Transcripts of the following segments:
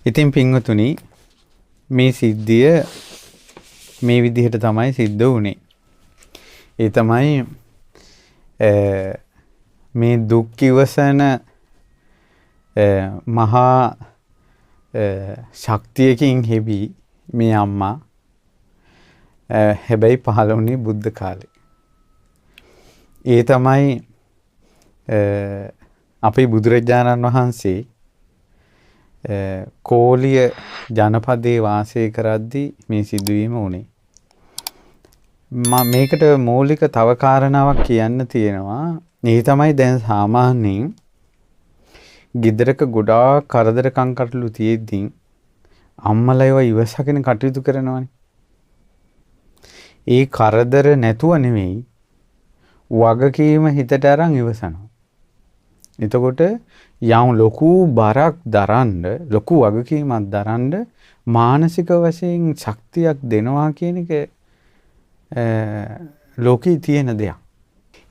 ඉතින් පින්වතුනි මේ සිද්ධිය මේ විදිහට තමයි සිද්ධ වුනේ. ඒ තමයි මේ දුක් ඉවසන මහා ශක්තියකින් හෙබි මේ අම්මා හැබැයි පහළ වුණේ බුද්ධ කාලේ. ඒ තමයි අපේ බුදුරජාණන් වහන්සේ කෝලිය ජනපදයේ වාසය කරද්දී මේ සිදුවීම වුණේ. මේකට මූලික තව කාරණාවක් කියන්න තියෙනවා. ඒ තමයි දැන් සාමාන්‍යයෙන් ගෙදරක ගොඩාක් කරදර කංකටොළු තියෙද්දී අම්මලා ඒවා ඉවසගෙන කටයුතු කරනවානේ. ඒ කරදර නැතුව නෙමෙයි වගකීම හිතට අරන් ඉවසනවා. එතකොට යම් ලොකු බරක් දරන්න, ලොකු වගකීමක් දරන්න මානසික වශයෙන් ශක්තියක් දෙනවා කියන එක ලෝකේ තියෙන දෙයක්.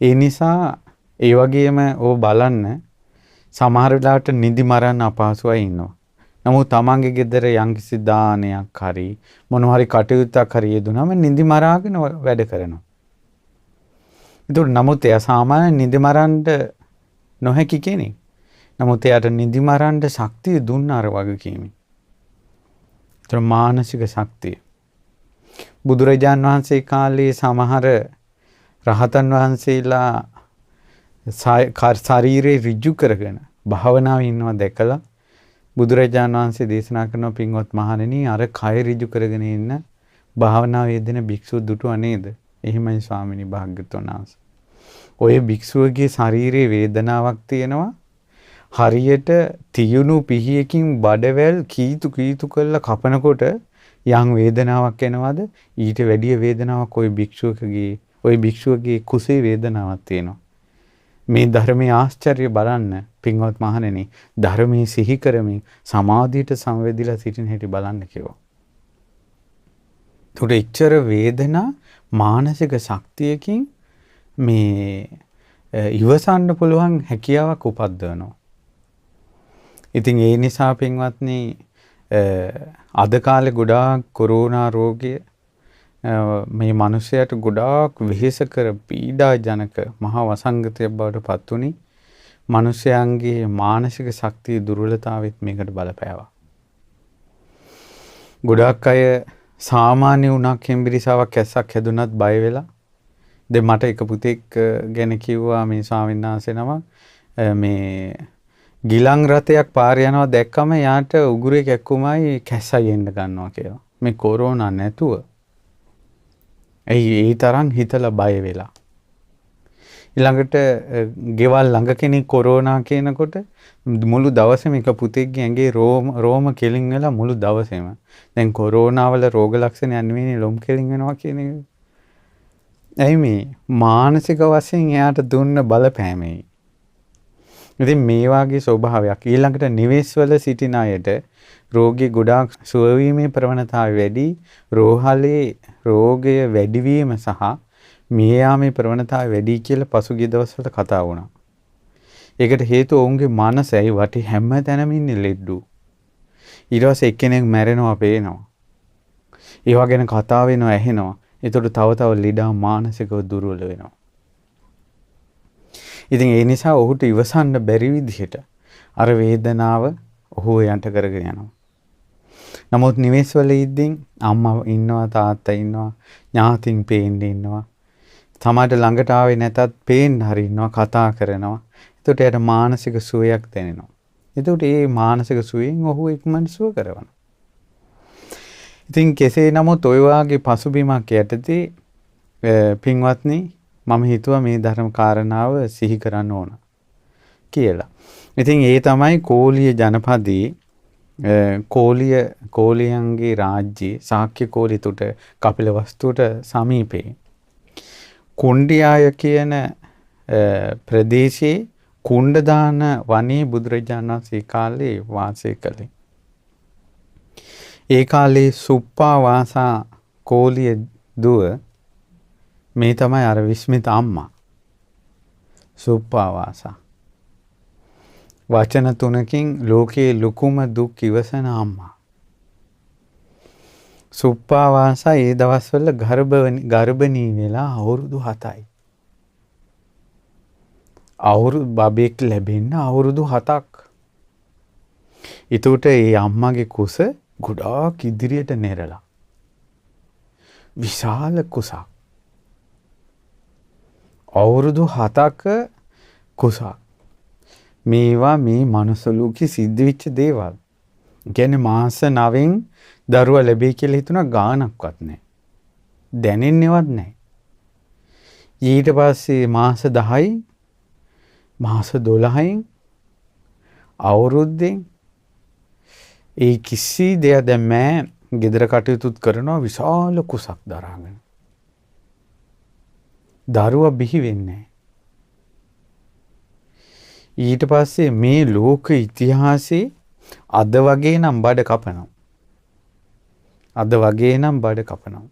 ඒ නිසා ඒ වගේම ඕ බලන්න සමහර වෙලාවට නිදි මරන්න අපහසුයි ඉන්නවා. නමුත් තමන්ගේ ගෙදර යම්කිසි දානයක් හරි මොනවා හරි කටයුත්තක් හරි යෙදුනම නිදි මරාගෙන වැඩ කරනවා. ඒතකොට නමුත් එයා සාමාන්‍ය නිදි මරන්න නොහැකි කෙනෙක්. නමුත් එයාට නිදි මරන්න ශක්තිය දුන්න අර වගකීමෙන්. ඒතර මානසික ශක්තිය. බුදුරජාන් වහන්සේ කාලේ සමහර රහතන් වහන්සේලා ශරීරේ ඍජු කරගෙන භාවනාවේ ඉන්නවා දැකලා බුදුරජාණන් වහන්සේ දේශනා කරන පින්වත් මහණෙනි අර කය ඍජු කරගෙන ඉන්න භාවනාවේ යෙදෙන භික්ෂුව දුටුවා නේද? එහෙමයි ස්වාමිනී භාග්‍යවතුන් වහන්සේ. ඔය භික්ෂුවගේ ශරීරයේ වේදනාවක් තියෙනවා. හරියට තියුණු පිහියකින් බඩවැල් කීතු කරලා කපනකොට යම් වේදනාවක් එනවද? ඊට වැඩිය වේදනාවක් ওই භික්ෂුවගේ කුසේ වේදනාවක් තියෙනවා. මේ ධර්මයේ ආශ්චර්ය බලන්න පින්වත් මහණෙනි ධර්මයේ සිහි කරමින් සමාධියට සංවේදීලා සිටින හැටි බලන්න කිව්වා. උඩ ඉච්ඡර වේදනා මානසික ශක්තියකින් මේ ඉවසන්න පුළුවන් හැකියාවක් උපද්දවනවා. ඉතින් ඒ නිසා පින්වත්නි අද කාලේ ගොඩාක් කොරෝනා රෝගය මේ මිනිසයාට ගොඩාක් වෙහෙස කර පීඩාජනක මහා වසංගතයක් බවට පත් වුණි. මිනිසයන්ගේ මානසික ශක්තිය දුර්වලතාවෙත් මේකට බලපෑවා. ගොඩාක් අය සාමාන්‍ය වුණක් හෙම්බිරිසාවක් ඇස්සක් හැදුනත් බය වෙලා. දැන් මට එක පුතෙක් ගැන කිව්වා මේ ස්වාමීන් වහන්සේ නම මේ ගිලන් රථයක් පාර යනවා දැක්කම යාට උගුරේ කැක්කුමයි කැස්සයි එන්න ගන්නවා කියලා. මේ කොරෝනා නැතුව ඒ තරම් හිතලා බය වෙලා. ඊළඟට ගෙවල් ළඟ කෙනෙක් කොරෝනා කියනකොට මුළු දවසේම එක පුතෙක්ගේ ඇඟේ රෝම කෙලින් වෙලා මුළු දවසේම. දැන් කොරෝනා වල රෝග ලක්ෂණ නෙවෙයි ලොම් කෙලින් වෙනවා කියන එක. එයි මේ මානසික වශයෙන් එයාට දුන්න බලපෑමයි. ඉතින් මේ වාගේ ස්වභාවයක් ඊළඟට නිවෙස් වල සිටින අයට රෝගී ගොඩාක් සුව වීමේ ප්‍රවණතාවය වැඩි, රෝහලේ රෝගය වැඩිවීම සහ මිය යාමේ ප්‍රවණතාවය වැඩි කියලා පසුගිය දවස්වල කතා වුණා. ඒකට හේතුව ඔවුන්ගේ මනසයි වටේ හැම තැනම ඉන්නේ ලෙඩ්ඩු. ඊට පස්සේ එක්කෙනෙක් මැරෙනවා පේනවා. ඒවා ගැන කතා වෙනවා ඇහෙනවා. ඒතකොට තව ලෙඩා මානසිකව දුර්වල වෙනවා. ඉතින් ඒ නිසා ඔහුට ඉවසන්න බැරි විදිහට අර වේදනාව ඔහු යන්ට කරගෙන යනවා. නමුත් නිවෙස් වල ඉද්දී අම්මා ඉන්නවා තාත්තා ඉන්නවා ඥාතින් පේන්න ඉන්නවා. සමහරට ළඟට ආවේ නැතත් පේන්න හරි ඉන්නවා කතා කරනවා. එතකොට එයාට මානසික සුවයක් දැනෙනවා. එතකොට මේ මානසික සුවයෙන් ඔහු ඉක්මනට සුව කරනවා. ඉතින් කෙසේ නමුත් ඔය වාගේ පසුබිමක් යටතේ පින්වත්නි මම හිතුවා මේ ධර්ම කාරණාව සිහි කරන්න ඕන කියලා. ඉතින් ඒ තමයි කෝලිය ජනපදයේ කෝලියන්ගේ රාජ්‍යයේ ශාක්‍ය කෝලිතුට කපිලවස්තුට සමීපේ කුණ්ඩියාය කියන ප්‍රදේශයේ කුණ්ඩදාන වනයේ බුදුරජාණන් වහන්සේ කාලේ වාසය කළේ. ඒ කාලේ සුප්පා වාසා කෝලිය දුව මේ තමයි අර විස්මිත අම්මා සුප්පා වාසා. වචන 3කින් ලෝකයේ ලොකුම දුක් ඉවසන අම්මා. සුප්පාවාසා ඒ දවස්වල ගර්භණී වෙලා අවුරුදු 7යි. බබෙක් ලැබෙන්න අවුරුදු 7ක්. එතකොට ඒ අම්මගේ කුස ගොඩාක් ඉදිරියට නෙරලා. විශාල කුසක්. අවුරුදු 7ක කුසක්. මේවා මේ මනුස්ස ලෝකෙ සිද්ධ වෙච්ච දේවල්. කියන්නේ මාස 9න් දරුවා ලැබෙයි කියලා හිතුණා ගානක්වත් නැහැ. දැනෙන්නේවත් නැහැ. ඊට පස්සේ මාස 10යි මාස 12න් අවුරුද්දෙන් ඒ කිසි දෙයක් දැන් මෑ ගෙදර කටයුතුත් කරනවා විශාල කුසක් දරාගෙන. දරුවා බිහි වෙන්නේ. ඊට පස්සේ මේ ලෝක ඉතිහාසයේ අද වගේ නම් බඩ කපනවා. අද වගේ නම් බඩ කපනවා.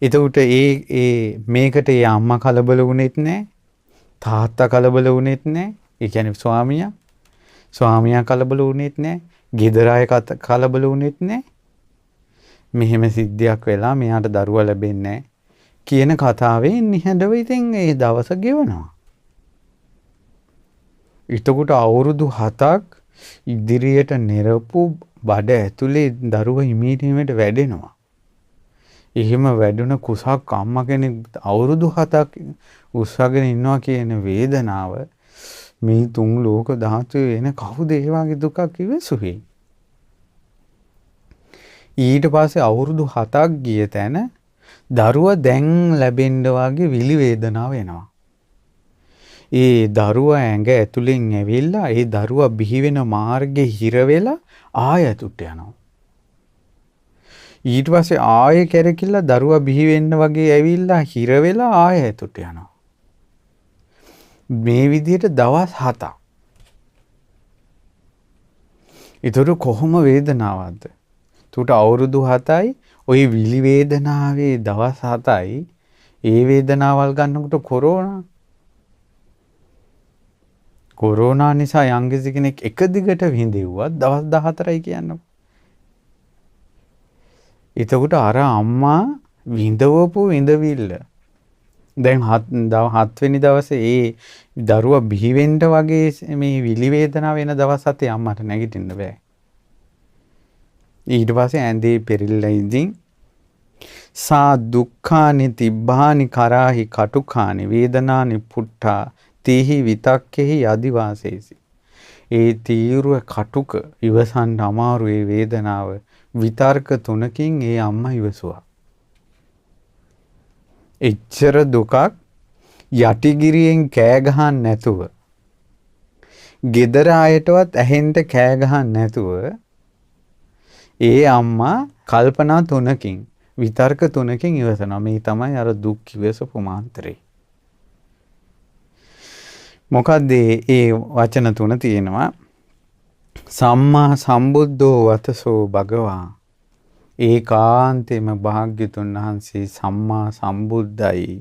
එතකොට මේකට ඒ අම්මා කලබල වුණෙත් නැහැ. තාත්තා කලබල වුණෙත් නැහැ. ඒ කියන්නේ ස්වාමියා කලබල වුණෙත් නැහැ. ගෙදර අය කලබල වුණෙත් නැහැ. මෙහෙම සිද්ධියක් වෙලා මෙයාට දරුවා ලැබෙන්නේ නැහැ කියන කතාවේ නිහඬව ඉතින් ඒ දවස ගෙවනවා. එතකොට අවුරුදු 7ක් ඉදිරියට නෙරපු බඩ ඇතුලේ දරුවා හිමීට වැඩෙනවා. එහෙම වැඩුණ කුසක් අම්මා කෙනෙක් අවුරුදු 7ක් උස්සගෙන ඉන්නවා කියන වේදනාව මේ තුන් ලෝක ධාතුවේ එන කවුද ඒ වගේ දුකක් ඉවසුවේ? ඊට පස්සේ අවුරුදු 7ක් ගිය තැන දරුවා දැන් ලැබෙන්න වගේ විලි වේදනාව එනවා. ඒ දරුවා ඇඟ ඇතුලෙන් ඇවිල්ලා ඒ දරුවා බිහි වෙන මාර්ගේ හිර වෙලා ආයතුට යනවා. ඊට පස්සේ ආයෙ කැරකිලා දරුවා බිහි වෙන්න වගේ ඇවිල්ලා හිර වෙලා ආයතුට යනවා. මේ විදිහට දවස් 7ක්. ඒතර කොහොම වේදනාවක්ද? උට අවුරුදු 7යි ওই විලි වේදනාවේ දවස් 7යි ඒ වේදනාවල් ගන්නකොට කොරෝනා නිසා යම්කිසි කෙනෙක් එක දිගට විඳෙව්වත් දවස් 14යි කියන්නකො. එතකොට අර අම්මා විඳවපු විඳවිල්ල දැන් 7 වෙනි දවසේ ඒ දරුවා බිහි වෙන්න වගේ මේ විලි වේදනාව වෙන දවස් 7 අම්මට නැගිටින්න බෑ. ඊට පස්සේ ඇඳේ පෙරilla ඉඳින් සා දුක්ඛානි තිබ්බානි කරාහි කටුඛානි වේදනානි පුට්ඨා තීහි විතක්කෙහි අදිවාසේසි. ඒ තීව්‍ර කටුක ඉවසන්න අමාරු ඒ වේදනාව විතර්ක 3කින් ඒ අම්මා ඉවසුවා. එච්චර දුකක් යටිගිරියෙන් කෑ ගහන්න නැතුව ගෙදර අයටවත් ඇහෙන්න කෑ ගහන්න නැතුව ඒ අම්මා කල්පනා 3කින් විතර්ක 3කින් ඉවසනවා. මේ තමයි අර දුක් ඉවසපු මාන්ත්‍රේ. මොකද ඒ වචන 3 තියෙනවා. සම්මා සම්බුද්ධෝ වතසෝ භගවා ඒකාන්තේම භාග්‍යතුන් වහන්සේ සම්මා සම්බුද්ධයි.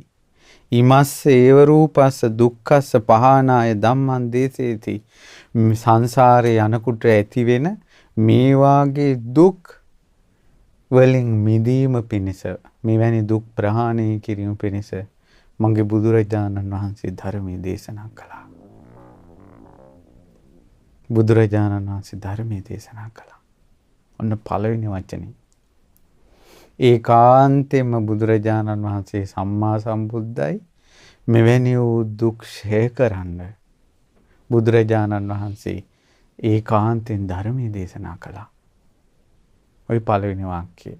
ඉමස්ස ඒව රූපස්ස දුක්ඛස්ස පහනාය ධම්මං දේසේති. සංසාරේ යනකොට ඇති වෙන මේ වාගේ දුක් වලින් මිදීම පිණිස මෙවැනි දුක් ප්‍රහාණය කිරීම පිණිස මගේ බුදුරජාණන් වහන්සේ ධර්මයේ දේශනා කළා. බුදුරජාණන් වහන්සේ ධර්මයේ දේශනා කළා. ඔන්න පළවෙනි වචනේ. ඒකාන්තයෙන්ම බුදුරජාණන් වහන්සේ සම්මා සම්බුද්ධයි. මෙවැනි වූ දුක් ක්ෂය කරන්න බුදුරජාණන් වහන්සේ ඒකාන්තයෙන් ධර්මයේ දේශනා කළා. ওই පළවෙනි වාක්‍යය.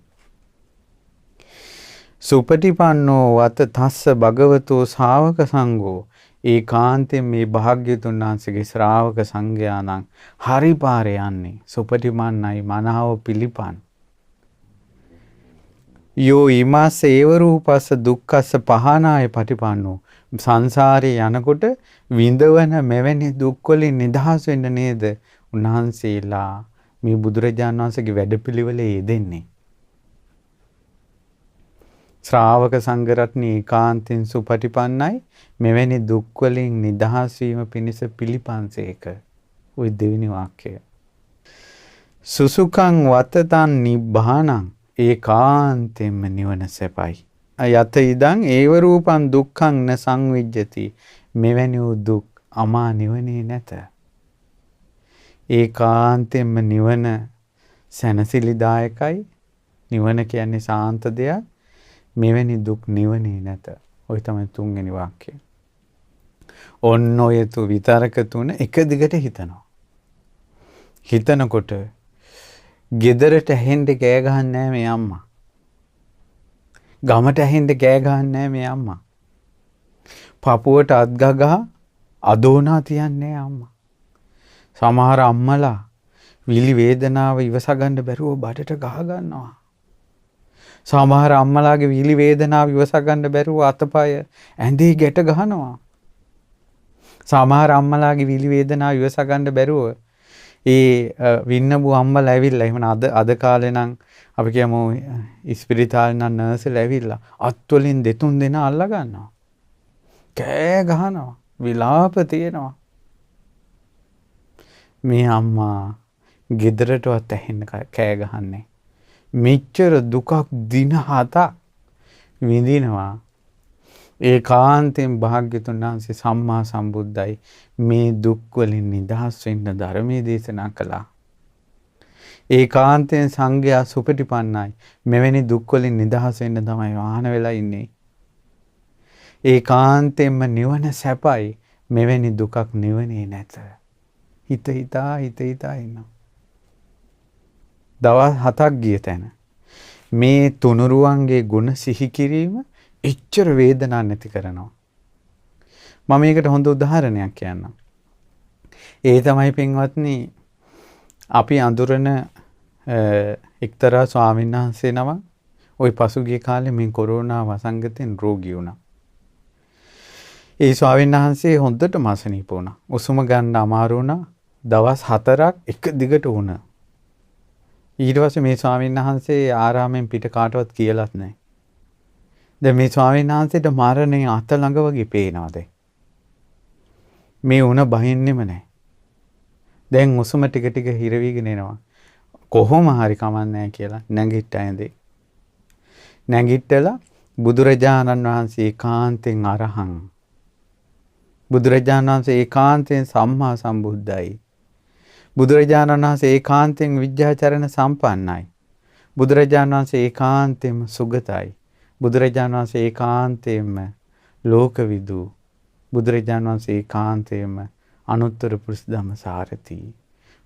සුපටිපන්නෝ වත තස්ස භගවතෝ ශාවක සංඝෝ ඒකාන්තයෙන් මේ භාග්‍යතුන් වහන්සේගේ ශ්‍රාවක සංඝයා නම් හරි පාරේ යන්නේ. සුපටිපන්නයි මනාව පිළිපන්. යෝ ීමස්ස ඒව රූපස්ස දුක්ඛස්ස පහනාය පටිපන්නෝ සංසාරේ යනකොට විඳවන මෙවැනි දුක් වලින් නිදහස් වෙන්න නේද උන්වහන්සේලා මේ බුදුරජාණන් වහන්සේගේ වැඩපිළිවෙලේ යෙදෙන්නේ. ශ්‍රාවක සංඝරත්නය ඒකාන්තෙන් සුපටිපන්නයි මෙවැනි දුක් වලින් නිදහස් වීම පිණිස පිළිපන්සේක. ওই දෙවෙනි වාක්‍යය. සුසුකං වතතං නිබ්බානං ඒකාන්තෙන්ම නිවන සැපයි. යත ඉදං ඒව රූපං දුක්ඛං න සංවිජ්ජති. මෙවැනි වූ දුක් අමා නිවනේ නැත. ඒකාන්තෙන්ම නිවන සැනසිලිදායකයි. නිවන කියන්නේ සාන්ත දෙයක්. මෙවැනි දුක් නිවනේ නැත. ඔය තමයි තුන්වෙනි වාක්‍යය. ඔන්න ඔය විතරක තුන එක දිගට හිතනවා. හිතනකොට ගෙදරට ඇහෙන්න කෑ ගහන්නේ නැහැ මේ අම්මා. ගමට ඇහෙන්න කෑ ගහන්නේ නැහැ මේ අම්මා. පපුවට අත් ගහ අදෝනා තියන්නේ අම්මා. සමහර අම්මලා විලි වේදනාව ඉවස ගන්න බැරුව බඩට ගහ ගන්නවා. සමහර අම්මලාගේ විලි වේදනාව ඉවස ගන්න බැරුව අතපය ඇඳේ ගැට ගහනවා. සමහර අම්මලාගේ විලි වේදනාව ඉවස ගන්න බැරුව වින්නබු අම්මලා ඇවිල්ලා එහෙම අද කාලේ නම් අපි කියමු ඉස්පිරිතාලේ නම් නර්ස්ලා ඇවිල්ලා අත් වලින් දෙතුන් දෙනා අල්ල ගන්නවා. කෑ ගහනවා. විලාප තියෙනවා. මේ අම්මා ගෙදරටවත් ඇහෙන්න කෑ ගහන්නේ. මෙච්චර දුකක් දින 7ක් විඳිනවා. ඒකාන්තයෙන් භාග්‍යතුන් වහන්සේ සම්මා සම්බුද්දයි මේ දුක් වලින් නිදහස් වෙන්න ධර්මයේ දේශනා කළා. ඒකාන්තයෙන් සංඝයා සුපටිපන්නයි. මෙවැනි දුක් වලින් නිදහස් වෙන්න තමයි වාහන වෙලා ඉන්නේ. ඒකාන්තයෙන්ම නිවන සැපයි. මෙවැනි දුකක් නිවනේ නැත. හිත හිතා ඉන්නවා. දවස් 7ක් ගිය තැන මේ තුනුරුවන්ගේ ගුණ සිහි කිරීම එච්චර වේදනාවක් නැති කරනවා. මම මේකට හොඳ උදාහරණයක් කියන්නම්. ඒ තමයි පින්වත්නි අපි අඳුරන එක්තරා ස්වාමීන් වහන්සේ නමක් ওই පසුගිය කාලේ මේ කොරෝනා වසංගතෙන් රෝගී වුණා. ඒ ස්වාමීන් වහන්සේ හොඳටම අසනීප වුණා. උසුම ගන්න අමාරු වුණා. දවස් 4ක් එක දිගට වුණා. ඊට පස්සේ මේ ස්වාමීන් වහන්සේ ආරාමෙන් පිට කාටවත් කියලාත් නැහැ. දැන් මේ ස්වාමීන් වහන්සේට මරණය අත ළඟ වගේ පේනවා දැන්. මේ උණ බහින්නෙම නැහැ. දැන් උසුම ටික ටික හිරවිගෙන එනවා. කොහොම හරි කමන්නේ කියලා නැගිට ඇඳේ. නැගිටලා බුදුරජාණන් වහන්සේ ඒකාන්තෙන් අරහං. බුදුරජාණන් වහන්සේ ඒකාන්තෙන් සම්මා සම්බුද්දයි. බුදුරජාණන් වහන්සේ ඒකාන්තෙන් විද්‍යාචරණ සම්පන්නයි. බුදුරජාණන් වහන්සේ ඒකාන්තෙන්ම සුගතයි. බුදුරජාණන් වහන්සේ ඒකාන්තයෙන්ම ලෝකවිදු. බුදුරජාණන් වහන්සේ ඒකාන්තයෙන්ම අනුත්තර පුරුෂ ධම්මසාරති.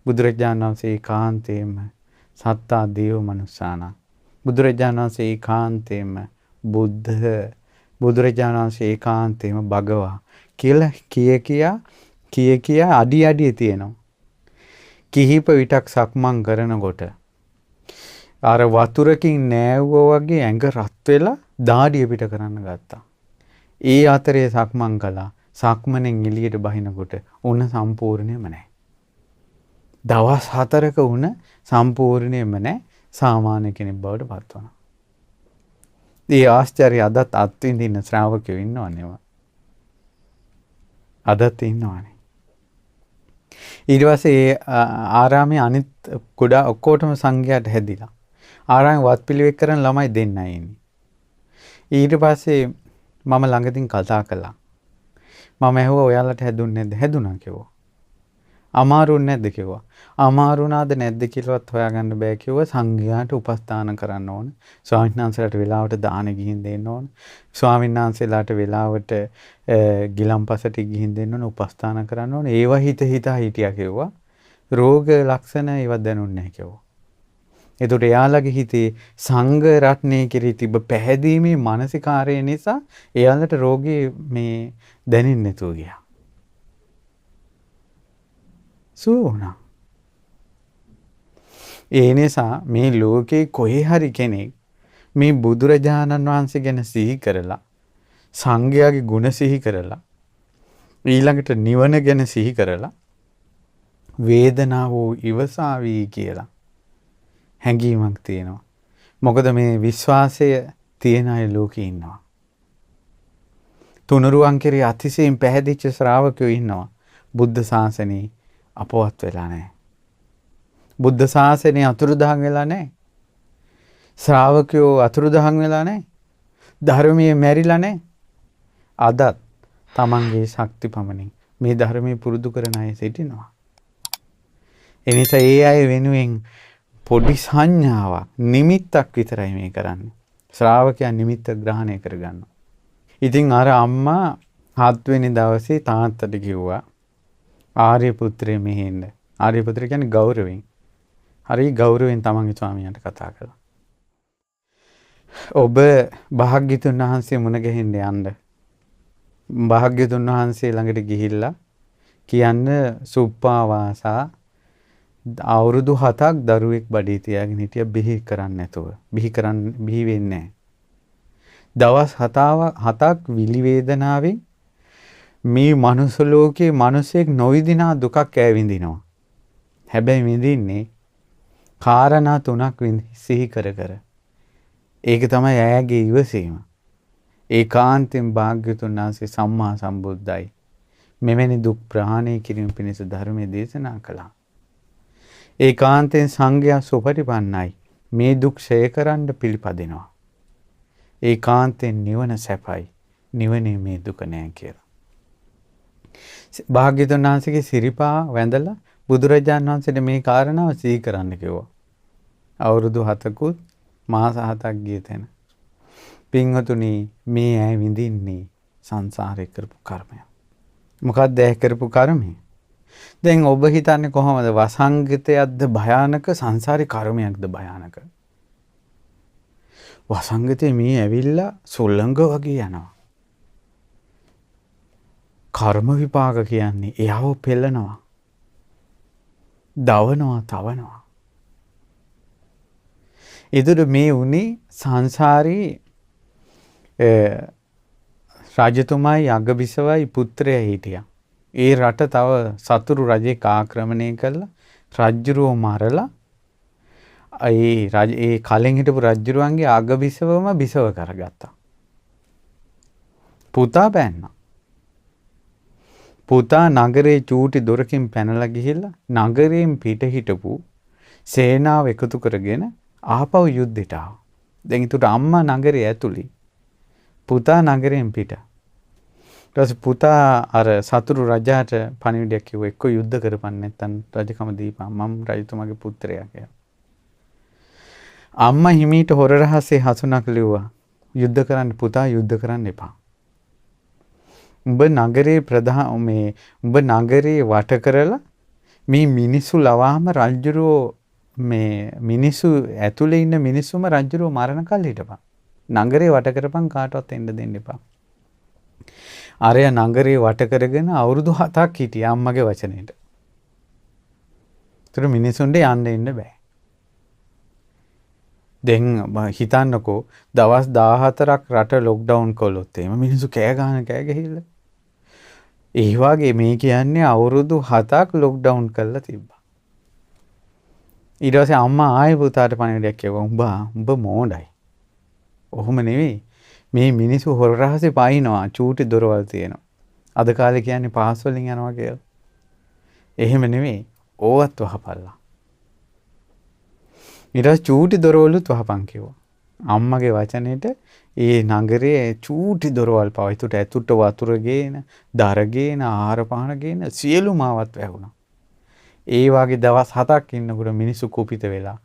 බුදුරජාණන් වහන්සේ ඒකාන්තයෙන්ම සත්තා දේව මනුස්සාන. බුදුරජාණන් වහන්සේ ඒකාන්තයෙන්ම බුද්ධ. බුදුරජාණන් වහන්සේ ඒකාන්තයෙන්ම භගවා කියලා කියා අඩිය තියෙනවා. කිහිප විටක් සක්මන් කරනකොට අර වතුරකින් නෑවුවා වගේ ඇඟ රත් වෙලා දාඩිය පිට කරන්න ගත්තා. ඒ අතරේ සක්මන් කළා. සක්මනෙන් එළියට බහිනකොට උණ සම්පූර්ණයෙන්ම නැහැ. දවස් 4ක උණ සම්පූර්ණයෙන්ම නැහැ. සාමාන්‍ය කෙනෙක් බවට පත් වුණා. ඒ ආශ්චර්ය අදත් අත්විඳින ශ්‍රාවකයෝ ඉන්නවනේ. අදත් ඉන්නවනේ. ඊට පස්සේ ආරාමයේ අනිත් කුඩා ඔක්කොටම සංඝයාට හැදිලා. ආරාමයේ වත් පිළිවෙත් කරන ළමයි දෙන්නයි ඉන්නේ. ඊට පස්සේ මම ළඟදින් කතා කළා. මම ඇහුවා ඔයාලට හැදුන්නේ නැද්ද? හැදුනා කිව්වා. අමාරුුනේ නැද්ද කිව්වා. අමාරුණාද නැද්ද කියලාවත් හොයාගන්න බෑ කිව්වා. සංඝයාට උපස්ථාන කරන්න ඕන. ස්වාමීන් වහන්සේලාට වෙලාවට දාන ගිහින් දෙන්න ඕන. ස්වාමීන් වහන්සේලාට වෙලාවට ගිලම්පසට ගිහින් දෙන්න ඕන. උපස්ථාන කරන්න ඕන. ඒව හිතා හිටියා කිව්වා. රෝග ලක්ෂණ ඒව දැනුන්නේ නැහැ කිව්වා. එතකොට එයාලගේ හිතේ සංඝ රත්නයේ කිරී තිබ පැහැදීමේ මානසිකාරය නිසා එයාලට රෝගේ මේ දැනෙන්නේ නැතුව ගියා. සුවුණා. ඒ නිසා මේ ලෝකේ කොහේ හරි කෙනෙක් මේ බුදුරජාණන් වහන්සේ ගැන සිහි කරලා සංඝයාගේ ගුණ සිහි කරලා ඊළඟට නිවන ගැන සිහි කරලා වේදනාව ඉවසාවි කියලා හැඟීමක් තියෙනවා. මොකද මේ විශ්වාසය තියෙන අය ලෝකේ ඉන්නවා. තුනුරුවන් කෙරේ අතිශයින් පැහැදිච්ච ශ්‍රාවකයෝ ඉන්නවා. බුද්ධ ශාසනේ අපවත් වෙලා නැහැ. බුද්ධ ශාසනේ අතුරුදහන් වෙලා නැහැ. ශ්‍රාවකයෝ අතුරුදහන් වෙලා නැහැ. ධර්මයේ මැරිලා නැහැ. අදත් තමන්ගේ ශක්ති පමණින් මේ ධර්මයේ පුරුදු කරන අය සිටිනවා. එනිසා ඒ අය වෙනුවෙන් පොඩි සංඥාවක් නිමිත්තක් විතරයි මේ කරන්නේ. ශ්‍රාවකයා නිමිත්ත ග්‍රහණය කරගන්නවා. ඉතින් අර අම්මා 7 වෙනි දවසේ තාත්තට කිව්වා ආර්ය පුත්‍රය මෙහෙන්න. ආර්ය පුත්‍රය කියන්නේ ගෞරවයෙන්. හරි ගෞරවයෙන් තමන්ගේ ස්වාමියාට කතා කළා. ඔබ භාග්‍යතුන් වහන්සේ මුණ ගැහෙන්න යන්න. භාග්‍යතුන් වහන්සේ ළඟට ගිහිල්ලා කියන්න සුප්පාවාසා අවුරුදු 7ක් දරුවෙක් බඩේ තියාගෙන හිටියා බිහි කරන්නේ නැතුව. බිහි වෙන්නේ නැහැ. දවස් 7ක් විලි වේදනාවෙන් මේ මනුස්ස ලෝකේ මිනිසෙක් නොවිදිනා දුකක් ඈවිඳිනවා. හැබැයි විඳින්නේ කාරණා 3ක් සිහි කර කර. ඒක තමයි ඈගේ ඉවසීම. ඒකාන්තයෙන් භාග්‍යතුන් වහන්සේ සම්මා සම්බුද්දයි. මෙවැනි දුක් ප්‍රහාණය කිරීම පිණිස ධර්මයේ දේශනා කළා. ඒකාන්තයෙන් සංඝයා සුපටිපන්නයි. මේ දුක් ඡය කරන්න පිළිපදිනවා. ඒකාන්තයෙන් නිවන සැපයි. නිවනේ මේ දුක නෑ කියලා. භාග්‍යතුන් වහන්සේගේ සිරිපා වැඳලා බුදුරජාණන් වහන්සේට මේ කාරණාව සිහි කරන්න කිව්වා. අවුරුදු 7කුත් මාස 7ක් ගිය තැන. පින්වතුනි මේ ඇයි විඳින්නේ සංසාරේ කරපු කර්මය. මොකක්ද ඒ කරපු කර්මය? දැන් ඔබ හිතන්නේ කොහොමද වසංගතයක්ද භයානක සංසාරේ කර්මයක්ද භයානක? වසංගතේ මේ ඇවිල්ලා සොල්ලංග වගේ යනවා. කර්ම විපාක කියන්නේ එයාව පෙළනවා. දවනවා, තවනවා. ඒතර මේ උනේ සංසාරේ රාජතුමායි අගබිසවයි පුත්‍රයා හිටියා. ඒ රට තව සතුරු රජෙක් ආක්‍රමණය කළා. රජ්ජුරුව මරලා ඒ කලින් හිටපු රජ්ජුරුවන්ගේ අගබිසවම බිසව කරගත්තා. පුතා බෑන්නා. පුතා නගරේ චූටි දොරකින් පැනලා ගිහිල්ලා නගරයෙන් පිට හිටපු සේනාව එකතු කරගෙන ආපහු යුද්ධයට ආවා. දැන් ඊට අම්මා නගරේ ඇතුළේ. පුතා නගරයෙන් පිට. ඊට පස්සේ පුතා අර සතුරු රජාට පණිවිඩයක් කිව්වා එක්ක යුද්ධ කරපන් නැත්නම් රජකම දීපන් මම රජතුමාගේ පුත්‍රයා කියලා. අම්මා හිමීට හොර රහසේ හසුනක් ලිව්වා. යුද්ධ කරන්න පුතා යුද්ධ කරන්න එපා. උඹ නගරේ උඹ නගරේ වට කරලා මේ මිනිස්සු ලවාම රජුරෝ මේ මිනිස්සු ඇතුලේ ඉන්න මිනිස්සුම රජුරෝ මරණ කල් හිටපන්. නගරේ වට කරපන් කාටවත් එන්න දෙන්න එපා. ආරය නගරේ වට කරගෙන අවුරුදු 7ක් හිටියා අම්මගේ වචනෙට. ඒතර මිනිසුන්ට යන්න ඉන්න බෑ. දැන් හිතන්නකෝ දවස් 14ක් රට ලොක්ඩවුන් කළොත් එහෙම මිනිස්සු කෑ ගහilla. ඒ වගේ මේ කියන්නේ අවුරුදු 7ක් ලොක්ඩවුන් කරලා තිබ්බා. ඊට පස්සේ අම්මා ආයෙ පුතාට පණිවිඩයක් කිව්වා උඹ මෝඩයි. ඔහොම නෙවෙයි. මේ මිනිස්සු හොර රහසේ පයින්නවා චූටි දොරවල් තියෙනවා. අද කාලේ කියන්නේ පාස් වලින් යනවා කියලා. එහෙම නෙවෙයි. ඕවත් වහපල්ලා. ඊට චූටි දොරවලුත් වහපන් කිව්වා. අම්මගේ වචනෙට ඒ නගරයේ චූටි දොරවල් පවා ඒකට ඇතුළට වතුර ගේන, දර ගේන, ආහාර පාන ගේන සියලුම ආවත් වැහුණා. ඒ වගේ දවස් 7ක් ඉන්නකොට මිනිස්සු කුපිත වෙලා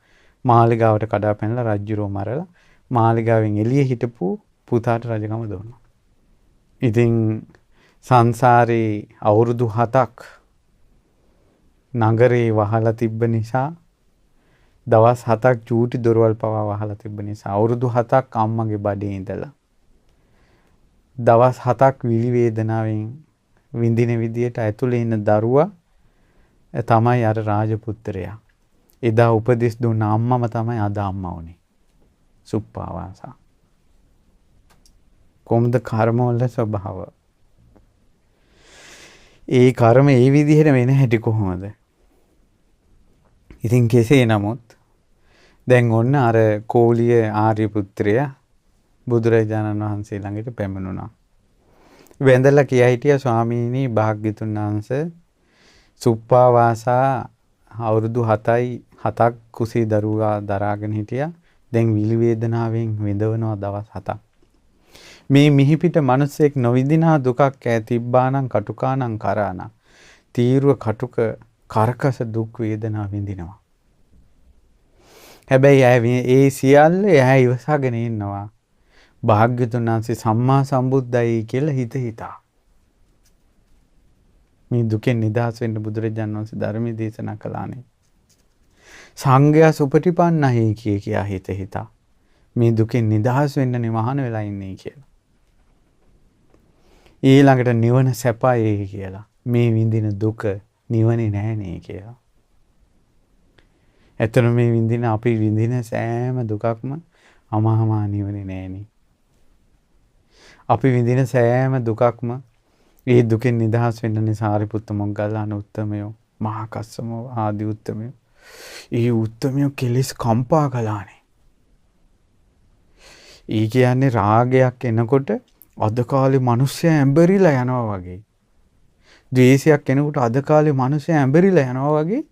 මාලිගාවට කඩා පැනලා රජුරෝ මරලා මාලිගාවෙන් එළිය හිටපු පුතාට රජකම දුන්නා. ඉතින් සංසාරේ අවුරුදු 7ක් නගරේ වහලා තිබ්බ නිසා දවස් 7ක් චූටි දොරවල් පවා වහලා තිබ්බ නිසා අවුරුදු 7ක් අම්මගේ බඩේ ඉඳලා දවස් 7ක් විලි වේදනාවෙන් විඳින විදියට ඇතුලේ ඉන්න දරුවා තමයි අර රාජපුත්‍රයා. එදා උපදෙස් දුන්න අම්මම තමයි අද අම්මා උනේ. සුප්පාවාසා. කොම්ද කර්මවල ස්වභාව. ඒ කර්ම ඒ විදිහට වෙන හැටි කොහොමද? ඉතින් කෙසේ නමුත් දැන් ඔන්න අර කෝලිය ආර්ය පුත්‍රයා බුදුරජාණන් වහන්සේ ළඟට පැමිණුණා. වැඳලා කියා හිටියා ස්වාමීනි භාග්‍යතුන් වහන්සේ සුප්පාවාසා අවුරුදු 7ක් කුසී දරුවා දරාගෙන හිටියා. දැන් විලි වේදනාවෙන් විඳවනවා දවස් 7ක්. මේ මිහිපිට මිනිසෙක් නොවිඳිනා දුකක් ඈ තිබ්බානම් කටුකානම් කරානම් තීර්ව කටුක කරකස දුක් වේදනා විඳිනවා. හැබැයි ඒ සියල්ල එයා ඉවසාගෙන ඉන්නවා. භාග්‍යතුන් වහන්සේ සම්මා සම්බුද්දයි කියලා හිතා. මේ දුකෙන් නිදහස් වෙන්න බුදුරජාණන් වහන්සේ ධර්මයේ දේශනා කළානේ. සංඝයා සුපටිපන්නයි කියා හිතා. මේ දුකෙන් නිදහස් වෙන්නනේ මහාන වෙලා ඉන්නේ කියලා. ඊළඟට නිවන සැපයි කියලා. මේ විඳින දුක නිවනේ නෑනේ කියලා. එතන මේ විඳින අපි විඳින සෑම දුකක්ම අමාමා නිවනේ නෑනේ. අපි විඳින සෑම දුකක්ම ඒ දුකෙන් නිදහස් වෙන්නනේ සාරිපුත්ත මොග්ගල්ලාන උත්තමයෝ මහා කස්සම ආදී උත්තමයෝ. ඒ උත්තමයෝ කෙලෙස් කම්පා කළානේ. ඒ කියන්නේ රාගයක් එනකොට අද කාලේ මිනිස්සයා ඇඹරිලා යනවා වගේ. ද්වේෂයක් එනකොට අද කාලේ මිනිස්සයා ඇඹරිලා යනවා වගේ.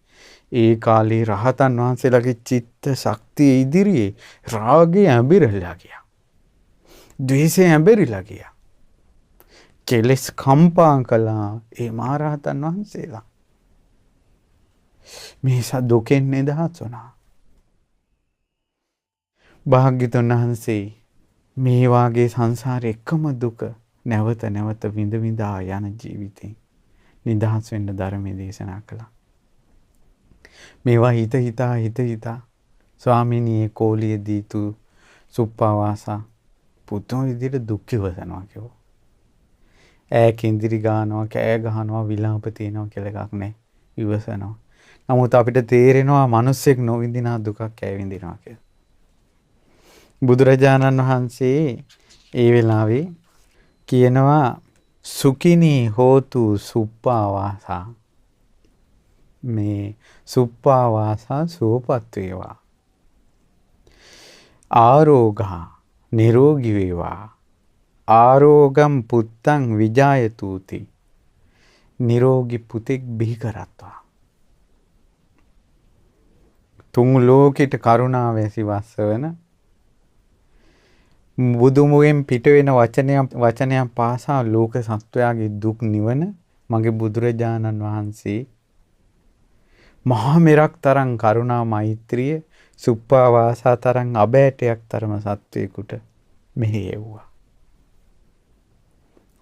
ඒ කාලේ රහතන් වහන්සේලාගේ චිත්ත ශක්තිය ඉදිරියේ රාගය ඇඹරිලා ගියා. ද්වේෂය ඇඹරිලා ගියා. කෙලෙස් කම්පා කළා ඒ මහරහතන් වහන්සේලා. මේ දුකෙන් නිදහස් වුණා. භාග්‍යතුන් වහන්සේ මේ වාගේ සංසාරේ එකම දුක නැවත නැවත විඳ විඳා යන ජීවිතේ නිදහස් වෙන්න ධර්මයේ දේශනා කළා. මේවා හිතා ස්වාමීනි ඒ කෝලිය දීතු සුප්පාවාසා පුතුන් විදිහට දුක් ඉවසනවා කියෝ. ඈ කිඳිරි ගන්නවා, කෑ ගහනවා, විලාප තියනවා කියලා එකක් නැහැ. ඉවසනවා. නමුත් අපිට තේරෙනවා මිනිස්සෙක් නොවිඳිනා දුකක් ඈ විඳිනවා කියලා. බුදුරජාණන් වහන්සේ ඒ වෙලාවේ කියනවා සුඛිනී හෝතු සුප්පාවාසා. මේ සුප්පාවාසා සුවපත් වේවා. ආරෝගා නිරෝගී වේවා. ආරෝගම් පුත්තං විජායතුති. නිරෝගී පුතෙක් බිහි කරත්වා. තුන් ලෝකෙට කරුණාව ඇසි වස්සවන බුදුමුවෙන් පිට වෙන වචනයක් පාසා ලෝක සත්වයාගේ දුක් නිවන මගේ බුදුරජාණන් වහන්සේ මහා මෙරක් තරම් කරුණා මෛත්‍රිය සුප්පාවාසා තරම් අබෑටයක් තරම සත්වයකට මෙහෙයුවා.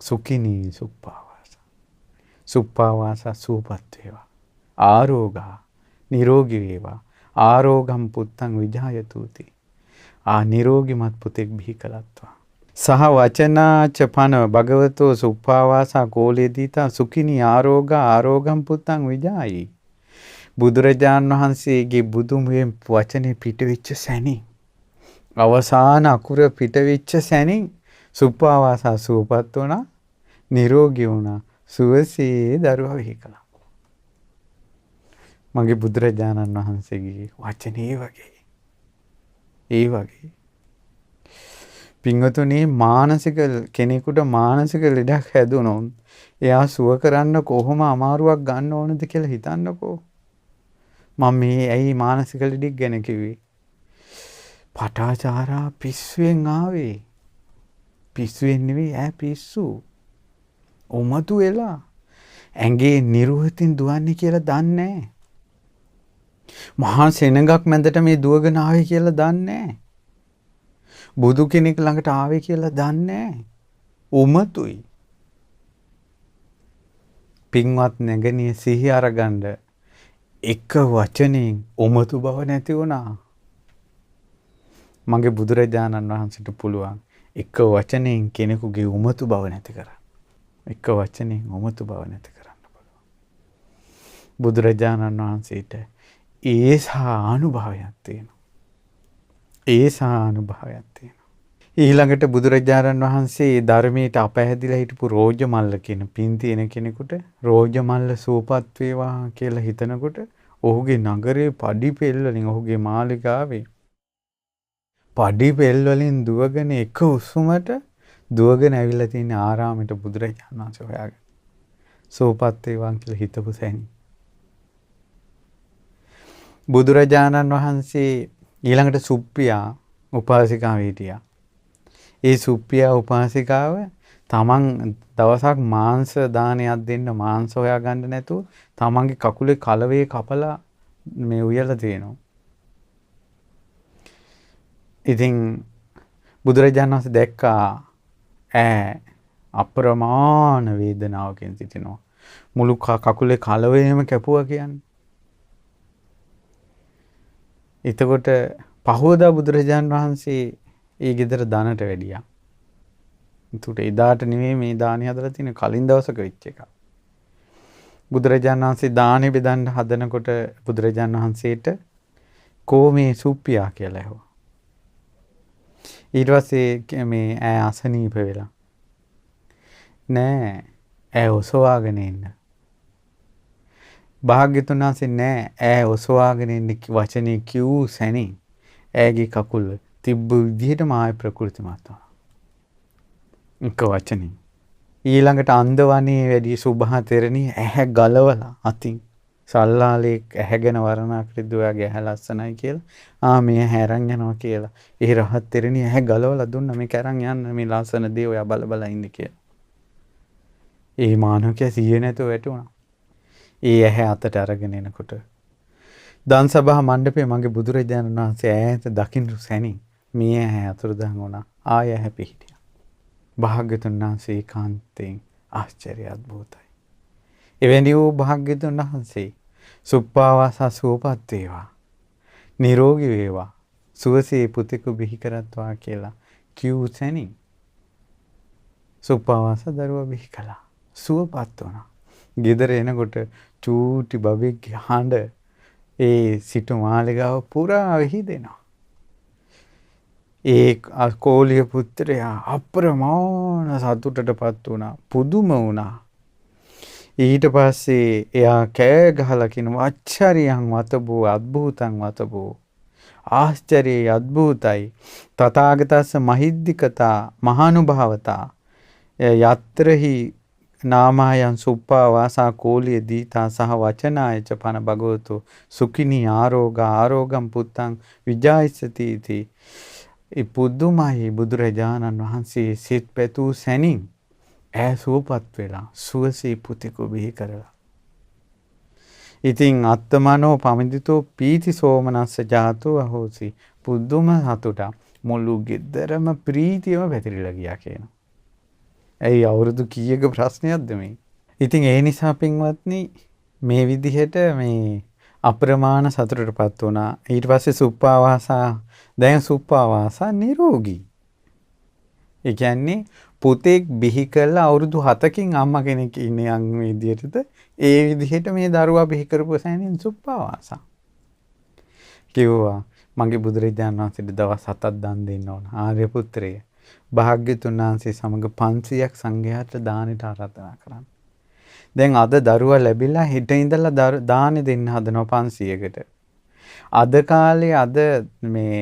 සුඛිනී සුප්පාවාසා. සුප්පාවාසා සුවපත් වේවා. ආරෝගා නිරෝගී වේවා. ආරෝගම් පුත්තං විජායතුති. නිරෝගිමත් පුතෙක් බිහි කළත්වා. සහ වචනාච පන භගවතෝ සුප්පාවාසා කෝලේදීතා සුඛිනී ආරෝගා ආරෝගම් පුත්තං විජායි. බුදුරජාණන් වහන්සේගේ බුදුමුවෙන් වචනේ පිටවෙච්ච සැනින් අවසාන අකුර පිටවෙච්ච සැනින් සුප්පාවාසා සුවපත් වුණා, නිරෝගී වුණා, සුවසේ දරුවා වෙහි කළා. මගේ බුදුරජාණන් වහන්සේගේ වචනේ ඒ වගේ. පින්වතුනි මානසික කෙනෙකුට මානසික ලෙඩක් හැදුනොත් එයා සුව කරන්න කොහොම අමාරුවක් ගන්න ඕනද කියලා හිතන්නකෝ. මම මේ ඇයි මානසික ලෙඩක් ගැන කිව්වේ? පටාචාරා පිස්සුවෙන් ආවේ. පිස්සුවෙන් නෙවෙයි ඈ පිස්සු. උමතු වෙලා ඇඟේ නිරුවතින් දුවන්නේ කියලා දන්නේ නැහැ. මහා සෙනඟක් මැදට මේ දුවගෙන ආවේ කියලා දන්නේ නැහැ. බුදු කෙනෙක් ළඟට ආවේ කියලා දන්නේ නැහැ. උමතුයි. පින්වත් නැගණිය සිහි අරගන්න එක වචනෙන් උමතු බව නැති වුණා. මගේ බුදුරජාණන් වහන්සේට පුළුවන් එක වචනෙන් කෙනෙකුගේ උමතු බව නැති කරන්න. එක වචනෙන් උමතු බව නැති කරන්න පුළුවන්. බුදුරජාණන් වහන්සේට ඒසා අනුභවයක් තියෙනවා. ඊළඟට බුදුරජාණන් වහන්සේ ධර්මයට අපැහැදිලා හිටපු රෝජමල්ල කියන පින් තියෙන කෙනෙකුට රෝජමල්ල සූපත් වේවා කියලා හිතනකොට ඔහුගේ නගරේ පඩි පෙළ වලින් ඔහුගේ මාලිගාවේ පඩි පෙල් වලින් දුවගෙන එක උස්සුමට දුවගෙන ඇවිල්ලා තියෙන ආරාමයට බුදුරජාණන් වහන්සේ හොයාගෙන. සෝපත් වේවන් කියලා හිතපු සැනි. බුදුරජාණන් වහන්සේ ඊළඟට සුප්පියා උපාසිකාව හිටියා. ඒ සුප්පියා උපාසිකාව තමන් දවසක් මාංශ දානයක් දෙන්න මාංශ හොයා ගන්න නැතුව තමන්ගේ කකුලේ කලවේ කපලා මේ උයලා තියෙනවා. ඉතින් බුදුරජාණන් වහන්සේ දැක්කා අප්‍රමාණ වේදනාවකින් සිටිනවා. මුළු කකුලේ කලවේම කැපුවා කියන්නේ. එතකොට පහවදා බුදුරජාණන් වහන්සේ ඒ ගෙදර දනට වැඩියා. එතකොට එදාට නෙවෙයි මේ දානි හදලා තියෙන කලින් දවසක වෙච්ච එක. බුදුරජාණන් වහන්සේ දානි බෙදන්න හදනකොට බුදුරජාණන් වහන්සේට කෝ මේ සුප්පියා කියලා ඇහුවා. ඊට පස්සේ මේ ඈ අසනීප වෙලා නෑ ඈ ඔසවාගෙන ඉන්න. භාග්‍යතුන් වහන්සේ නෑ ඈ ඔසවාගෙන ඉන්න වචනේ කිව් සැනින් ඈගේ කකුල තිබ්බ විදිහටම ආය ප්‍රകൃතිමත් වුණා. එක වචනේ. ඊළඟට අන්දවනේ වැඩි සුභා තෙරණිය ඇහැ ගලවලා අතින් සල්ලාලේ ඇහැගෙන වරණා කිදුවාගේ ඇහැ ලස්සනයි කියලා මේ ඇහැ අරන් යනවා කියලා. ඒ රහත් තෙරණිය ඇහැ ගලවලා දුන්නා මේක අරන් යන්න මේ ලස්සන දේ ඔයා බල බල ඉන්න කියලා. ඒ මානවකයා සිහිය නැතුව වැටුණා. ඒ ඇහැ අතට අරගෙන එනකොට දන් සභා මණ්ඩපයේ මගේ බුදුරජාණන් වහන්සේ ඈත දකින්න සැනින් මේ ඇහැ අතුරුදහන් වුණා. ආය ඇහැ පිහිටියා. භාග්‍යතුන් වහන්සේ ඒකාන්තයෙන් ආශ්චර්ය අද්භූතයි. එවැනි වූ භාග්‍යතුන් වහන්සේ සුප්පාවාසා සුවපත් වේවා. නිරෝගී වේවා. සුවසේ පුතෙකු බිහි කරත්වා කියලා කිව් සැනින් සුප්පාවාසා දරුවා බිහි කළා. සුවපත් වුණා. ගෙදර එනකොට චූටි බබෙක්ගේ හඬ ඒ සිටු මාලිගාව පුරා විහිදෙනවා. ඒ කෝලිය පුත්‍රයා අප්‍රමාණ සතුටටපත් වුණා. පුදුම වුණා. ඊට පස්සේ එයා කෑ ගහලා කියනවා අච්චරියං වතබෝ අද්භූතං වතබෝ ආශ්චර්යයි අද්භූතයි තථාගතස්ස මහිද්దికතා මහානුභාවතා යත්‍රහි නාමයන් සුප්පා වාසා කෝලිය දීතා සහ වචනායච පන භගවතු සුඛිනී ආරෝගම් පුත්තං විජායිසති इति. ඒ පුදුමයි බුදුරජාණන් වහන්සේ සිත් පැතූ සැනින් ඈ සුවපත් වෙලා සුවසේ පුතෙකු බිහි කරලා. ඉතින් අත්තමනෝ පමිදිතෝ පීති සෝමනස්ස ජාතෝ අහෝසි. පුදුම සතුටක් මුළු ගෙදරම ප්‍රීතියම පැතිරිලා ගියා කියනවා. ඇයි අවුරුදු කීයක ප්‍රශ්නයක්ද මේ? ඉතින් ඒ නිසා පින්වත්නි මේ විදිහට මේ අප්‍රමාණ සතුටටපත් වුණා. ඊට පස්සේ සුප්පාවාසා දැන් සුප්පාවාසා නිරෝගී. ඒ කියන්නේ පුතෙක් බිහි කළා අවුරුදු 7කින් අම්මා කෙනෙක් ඉන්නේ යම් විදිහටද ඒ විදිහට මේ දරුවා බිහි කරපු සැනින් සුප්පාවාසා. කිව්වා මගේ බුදුරජාණන් වහන්සේට දවස් 7ක් දන් දෙන්න ඕන. ආර්ය පුත්‍රය භාග්‍යතුන් වහන්සේ සමග 500ක් සංඝයාට දානෙට ආරාධනා කරන්න. දැන් අද දරුවා ලැබිලා හෙට ඉඳලා දානෙ දෙන්න හදනවා 500කට. අද කාලේ අද මේ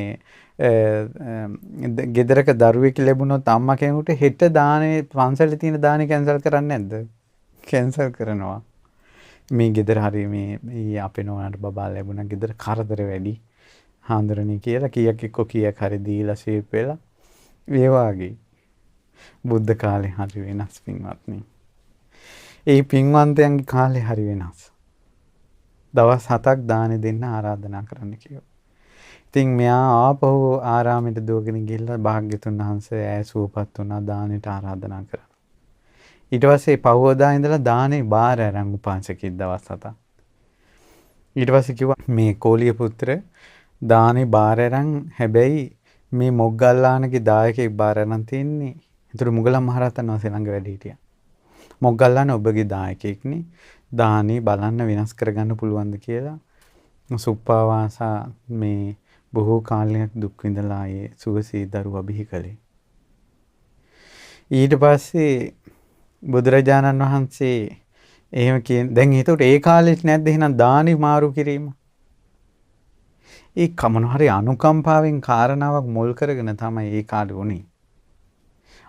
ගෙදරක දරුවෙක් ලැබුණොත් අම්මා කෙනෙකුට හෙට දානේ පන්සලේ තියෙන දානේ කැන්සල් කරන්නේ නැද්ද? කැන්සල් කරනවා. මේ ගෙදර හරි මේ අපේ නෝනාට බබා ලැබුණා ගෙදර කරදර වැඩි. හාන්දරණී කියලා කීයක් එක්ක කීයක් හරි දීලා ෂේප් වෙලා ඒ වාගේ බුද්ධ කාලේ හරි වෙනස් පින්වත්නි. ඒ පින්වන්තයන්ගේ කාලේ හරි වෙනස්. දවස් 7ක් දානෙ දෙන්න ආරාධනා කරන්න කිව්වා. ඉතින් මෙයා ආපහු ආරාමෙට දුවගෙන ගිහිල්ලා භාග්‍යතුන් වහන්සේ ඈසුවපත් වුණා දානෙට ආරාධනා කරා. ඊට පස්සේ පහවදා ඉඳලා දානේ බාර අරන් උපාසකෙක් දවස් 7ක්. ඊට පස්සේ කිව්වා මේ කෝලිය පුත්‍ර දානේ බාර අරන් හැබැයි මේ මොග්ගල්ලානගේ දායකයෙක් බාර අරන් තින්නේ. ඒතර මුගලන් මහරහතන් වහන්සේ ළඟ වැඩ හිටියා. මොග්ගල්ලාන ඔබගේ දායකයෙක්නේ. දානේ බලන්න වෙනස් කරගන්න පුළුවන්ද කියලා සුප්පාවාසා මේ බොහෝ කාලයක් දුක් විඳලා ඒ සුවසේ දරුවා බිහි කළේ. ඊට පස්සේ බුදුරජාණන් වහන්සේ එහෙම දැන් ඒකට ඒ කාලෙත් නැද්ද එහෙනම් දානි මාරු කිරීම? ඒ කමන හරි අනුකම්පාවෙන් කාරණාවක් මුල් කරගෙන තමයි ඒ කාලේ උනේ.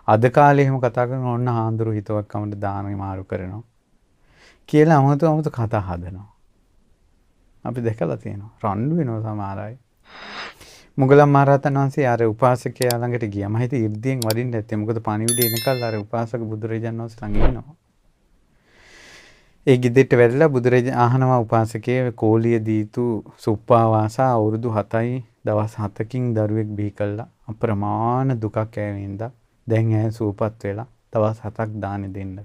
අද කාලේ එහෙම කතා කරන ඕන්න හාඳුරු හිතවක්කමට දාන මාරු කරනවා. කියලා අමතු කතා හදනවා. අපි දැකලා තියෙනවා. රණ්ඩු වෙනවා සමහර අය. මුගලන් මහරහතන් වහන්සේ අර උපාසකයා ළඟට ගියා. මම හිතේ 이르දියෙන් වඩින්න ඇත්තේ. මොකද පණිවිඩය එනකල් අර උපාසක බුදුරජාණන් වහන්සේ ළඟ ඉන්නවා. ඒ ගෙදරට වැඩලා බුදුරජාණන් අහනවා උපාසකයේ කෝලිය දීතු සුප්පාවාසා අවුරුදු 7යි දවස් 7කින් දරුවෙක් බිහි කළා. අප්‍රමාණ දුකක් ඇවිඳා. දැන් ඇය සූපත් වෙලා දවස් 7ක් දානෙ දෙන්න.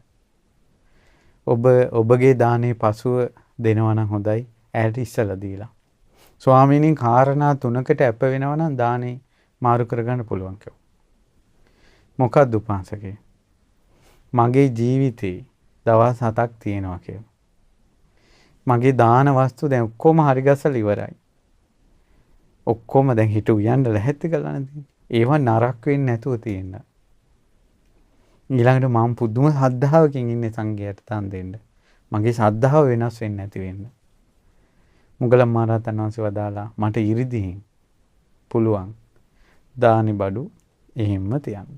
ඔබගේ දානේ පසුව දෙනවා නම් හොඳයි. ඇයට ඉස්සලා දීලා. ස්වාමීනි කාරණා 3කට අප වෙනවා නම් දානේ මාරු කරගන්න පුළුවන් කිව්වා. මොකක්ද උපාසකේ? මගේ ජීවිතේ දවස් 7ක් තියෙනවා කියලා. මගේ දාන වස්තු දැන් ඔක්කොම හරි ගස්සලා ඉවරයි. ඔක්කොම දැන් හිටු යන්න ලැහැත්ති කරලා නැති. ඒවා නරක වෙන්නේ නැතුව තියෙන්න. ඊළඟට මම පුදුම ශ්‍රද්ධාවකින් ඉන්නේ සංඝයාට තන් දෙන්න. මගේ ශ්‍රද්ධාව වෙනස් වෙන්නේ නැති වෙන්න. මුගලන් මහරහතන් වහන්සේ වදාලා මට 이르දියෙන් පුළුවන් දානි බඩු එහෙම්ම තියන්න.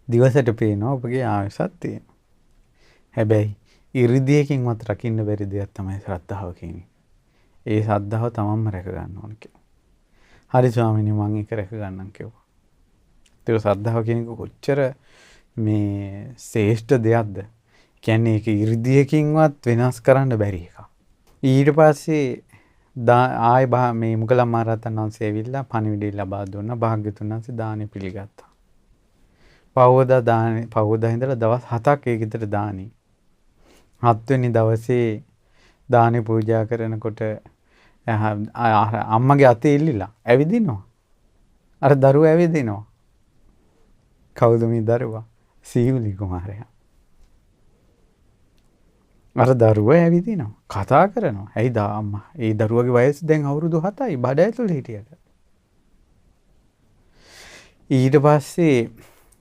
දිවසට පේනවා ඔබගේ ආයසත් තියෙනවා. හැබැයි 이르දියකින්වත් රකින්න බැරි දෙයක් තමයි ශ්‍රද්ධාව කියන්නේ. ඒ ශ්‍රද්ධාව තමන්ම රැක ගන්න ඕන කියලා. හරි ස්වාමීනි මම ඒක රැක ගන්නම් කිව්වා. ඒක ශ්‍රද්ධාව කියන එක කොච්චර මේ ශ්‍රේෂ්ඨ දෙයක්ද? කියන්නේ ඒක 이르දියකින්වත් වෙනස් කරන්න බැරි එකක්. ඊට පස්සේ මේ මුගලන් මහරහතන් වහන්සේ ඇවිල්ලා පණිවිඩය ලබා දුන්නා. භාග්‍යතුන් වහන්සේ දානෙ පිළිගත්තා. පවෝදා ඉඳලා දවස් 7ක් ඒ ගෙදර දානි. 7 වෙනි දවසේ දානෙ පූජා කරනකොට අම්මගේ අතේ ඉල්ලිලා ඇවිදිනවා. අර දරුවා ඇවිදිනවා. කවුද මේ දරුවා? සීවලි කුමාරයා. අර දරුවා ඇවිදිනවා. කතා කරනවා. ඇයි අම්මා? ඒ දරුවගේ වයස දැන් අවුරුදු 7යි. බඩ ඇතුලේ හිටියට. ඊට පස්සේ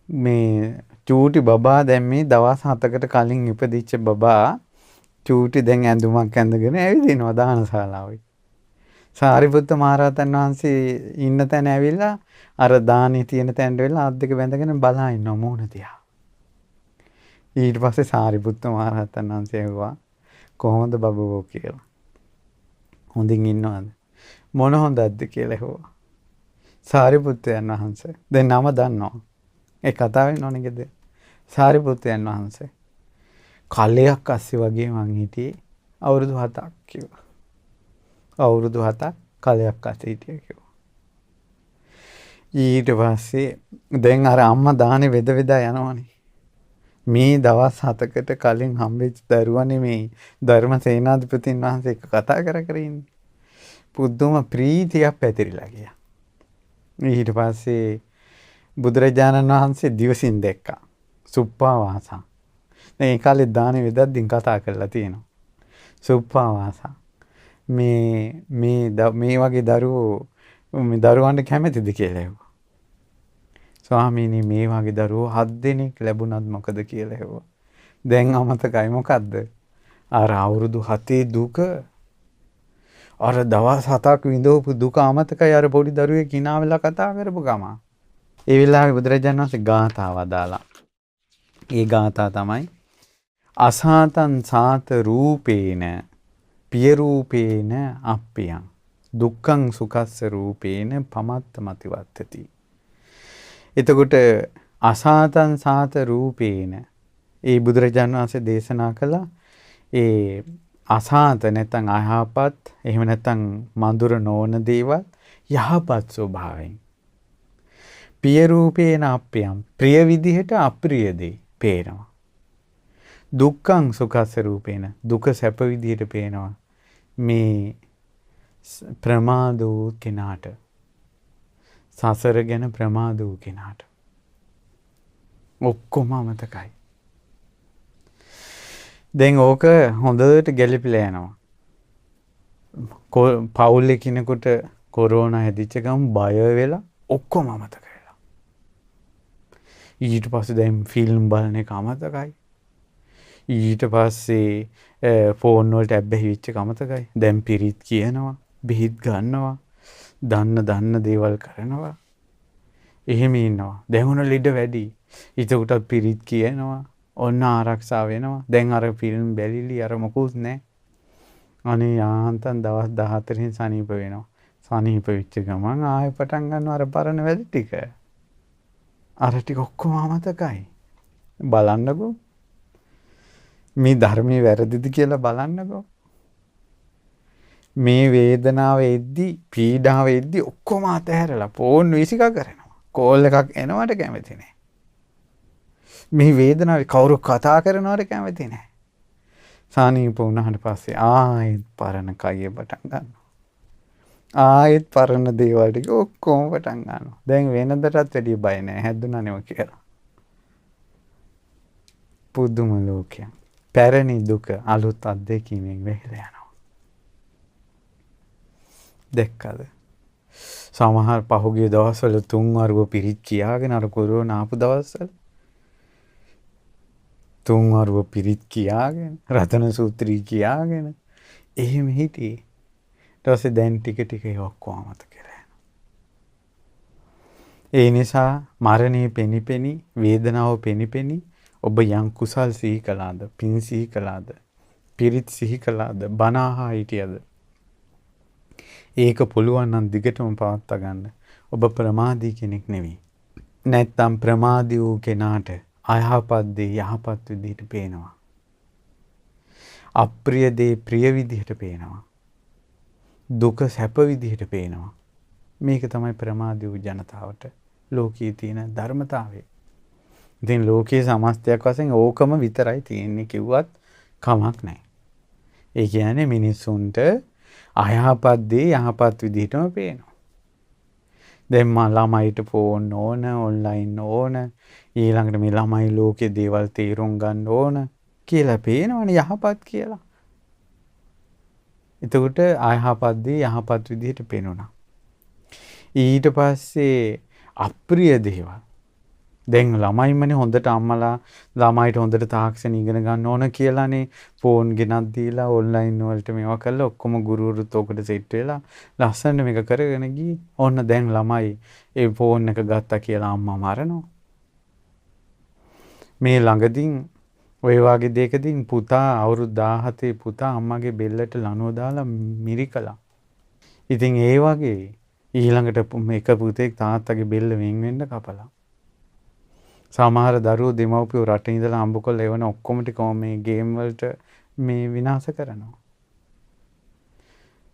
මේ චූටි බබා දැන් මේ දවස් 7කට කලින් ඉපදිච්ච බබා චූටි දැන් ඇඳුමක් ඇඳගෙන ඇවිදිනවා දානශාලාවේ. සාරිපුත්ත මහරහතන් වහන්සේ ඉන්න තැන ඇවිල්ලා අර දානේ තියෙන තැනට වෙලා අත් දෙක බැඳගෙන බලා ඉන්නවා මූණ දිහා. ඊට පස්සේ සාරිපුත්ත මහරහතන් වහන්සේ ඇහුවා කොහොමද බබෝ කියලා. හොඳින් ඉන්නවද? මොන හොඳක්ද කියලා ඇහුවා. සාරිපුත්තයන් වහන්සේ දැන් නම දන්නවා. ඒ කතාවෙන් ඕනේ ගෙද. සාරිපුත්තයන් වහන්සේ කලයක් අස්සේ වගේ මං හිටියේ අවුරුදු 7ක් කිව්වා. අවුරුදු 7ක් කලයක් අස්සේ හිටියා කිව්වා. ඊට පස්සේ දැන් අර අම්මා දානේ වෙද වෙදා යනවනේ. මේ දවස් 7කට කලින් හම්බෙච්ච දරුවනේ මේ ධර්මසේනාධිපතින් වහන්සේ එක්ක කතා කර ඉන්නේ. පුදුම ප්‍රීතියක් පැතිරිලා ගියා. ඊට පස්සේ බුදුරජාණන් වහන්සේ දිවසින් දැක්කා. සුප්පාවාසා. දැන් ඒ කාලේ දානේ වෙදද්දින් කතා කරලා තියෙනවා. සුප්පාවාසා. මේ වගේ දරුවෝ මේ දරුවන්ට කැමතිද කියලා ඇහුවා. ස්වාමීනි මේ වගේ දරුවෝ 7 දෙනෙක් ලැබුණත් මොකද කියලා ඇහුවා. දැන් අමතකයි මොකද්ද? අර අවුරුදු 7 දුක අර දවස් 7ක් විඳවපු දුක අමතකයි අර පොඩි දරුවෙක් hina වෙලා කතා කරපු ගම. ඒ වෙලාවේ බුදුරජාණන් වහන්සේ ගාථාව දාලා. ඒ ගාථා තමයි අසාතං සාත රූපේන පිය රූපේන අප්පියං දුක්ඛං සුඛස්ස රූපේන පමත්ත මතිවත්තති. එතකොට අසාතං සාත රූපේන ඒ බුදුරජාණන් වහන්සේ දේශනා කළා ඒ අසාත නැත්නම් අයහපත් එහෙම නැත්නම් මధుර නොවන දේවල් යහපත් ස්වභාවයෙන් පිය රූපේන අප්පියම් ප්‍රිය විදිහට අප්‍රිය දේ පේනවා. දුක්ඛං සුඛස්ස රූපේන දුක සැප විදිහට පේනවා. මේ ප්‍රමාද වූ කෙනාට සසර ගැන ප්‍රමාද වූ කෙනාට ඔක්කොම අමතකයි. දැන් ඕක හොඳට ගැලපිලා යනවා. පවුලේ කෙනෙකුට කොරෝනා හැදිච්ච ගමන් බය වෙලා ඔක්කොම අමතක වෙලා. ඊට පස්සේ දැන් ෆිල්ම් බලන එක අමතකයි. ඊට පස්සේ ෆෝන් වලට ඇබ්බැහි වෙච්ච එක අමතකයි. දැන් පිරිත් කියනවා. බෙහෙත් ගන්නවා. දන්න දේවල් කරනවා. එහෙම ඉන්නවා. දැන් උන ලෙඩ වැඩි. ඒකට පිරිත් කියනවා. ඔන්න ආරක්ෂා වෙනවා. දැන් අර ෆිල්ම් බැලිලි අර මොකුත් නැහැ. අනේ යාන්තම් දවස් 14න් සනීප වෙනවා. සනීප වෙච්ච ගමන් ආයෙ පටන් ගන්නවා අර පරණ වැඩ ටික. අර ටික ඔක්කොම අමතකයි. බලන්නකෝ. මේ ධර්මයේ වැරදිද කියලා බලන්නකෝ. මේ වේදනාව එද්දි පීඩාව එද්දි ඔක්කොම අතහැරලා ෆෝන් විසිකා කරනවා. කෝල් එකක් එනවට කැමති නැහැ. මේ වේදනාවේ කවුරු කතා කරනවට කැමති නැහැ. සානීප වුණාට පස්සේ ආයෙත් පරණ කයිය පටන් ගන්නවා. ආයෙත් පරණ දේවල් ටික ඔක්කොම පටන් ගන්නවා. දැන් වෙනදටත් වැඩිය බය නැහැ. හැදුණා නෙව කියලා. පුදුම ලෝකයක්. පැරණි දුක අලුත් අත්දැකීමෙන් වෙහෙලා යනවා. දැක්කද? සමහර පහුගිය දවස්වල 3 වරුව පිරිත් කියාගෙන අර කොරෝනා ආපු දවස්වල 3 වරුව පිරිත් කියාගෙන රතන සූත්‍රී කියාගෙන එහෙම හිටියේ. ඊට පස්සේ දැන් ටික ටික ඒ ඔක්කොම අමතක කරලා යනවා. ඒ නිසා මරණේ පෙනිපෙනි වේදනාව පෙනිපෙනි ඔබ යම් කුසල් සිහි කළාද, පින් සිහි කළාද, පිරිත් සිහි කළාද, බණ අහා හිටියද ඒක පුළුවන් නම් දිගටම පවත්වා ගන්න. ඔබ ප්‍රමාදී කෙනෙක් නෙවෙයි. නැත්තම් ප්‍රමාදී වූ කෙනාට අයහපත් දේ යහපත් විදිහට පේනවා. අප්‍රිය දේ ප්‍රිය විදිහට පේනවා. දුක සැප විදිහට පේනවා. මේක තමයි ප්‍රමාදී වූ ජනතාවට ලෝකයේ තියෙන ධර්මතාවය. ඉතින් ලෝකයේ සමස්තයක් වශයෙන් ඕකම විතරයි තියෙන්නේ කිව්වත් කමක් නැහැ. ඒ කියන්නේ මිනිස්සුන්ට අයහපත් දේ යහපත් විදිහටම පේනවා. දැන් ළමයිට ෆෝන් ඕන, ඔන්ලයින් ඕන, ඊළඟට මේ ළමයි ලෝකේ දේවල් තේරුම් ගන්න ඕන කියලා පේනවනේ යහපත් කියලා. එතකොට අයහපත් දේ යහපත් විදිහට පේනවා. ඊට පස්සේ අප්‍රිය දේවල්. දැන් ළමයිමනේ හොඳට අම්මලා ළමයිට හොඳට තාක්ෂණ ඉගෙන ගන්න ඕන කියලානේ ෆෝන් ගෙනත් දීලා ඔන්ලයින් වලට මේවා කරලා ඔක්කොම ගුරුවරුත් ඔකට සෙට් වෙලා ලස්සනට මේක කරගෙන ගියේ. ඕන්න දැන් ළමයි ඒ ෆෝන් එක ගත්තා කියලා අම්මා මරනවා. මේ ළඟදීන් ඔය වගේ දෙයකදීන් පුතා අවුරුදු 17 පුතා අම්මගේ බෙල්ලට ලනුව දාලා මිරිකලා. ඉතින් ඒ වගේ ඊළඟට එක පුතෙක් තාත්තගේ බෙල්ල වෙන් වෙන්න කපලා. සමහර දරුවෝ දෙමව්පියෝ රටින් ඉඳලා හම්බ කරලා එවන ඔක්කොම ටික මේ ගේම් වලට මේ විනාශ කරනවා.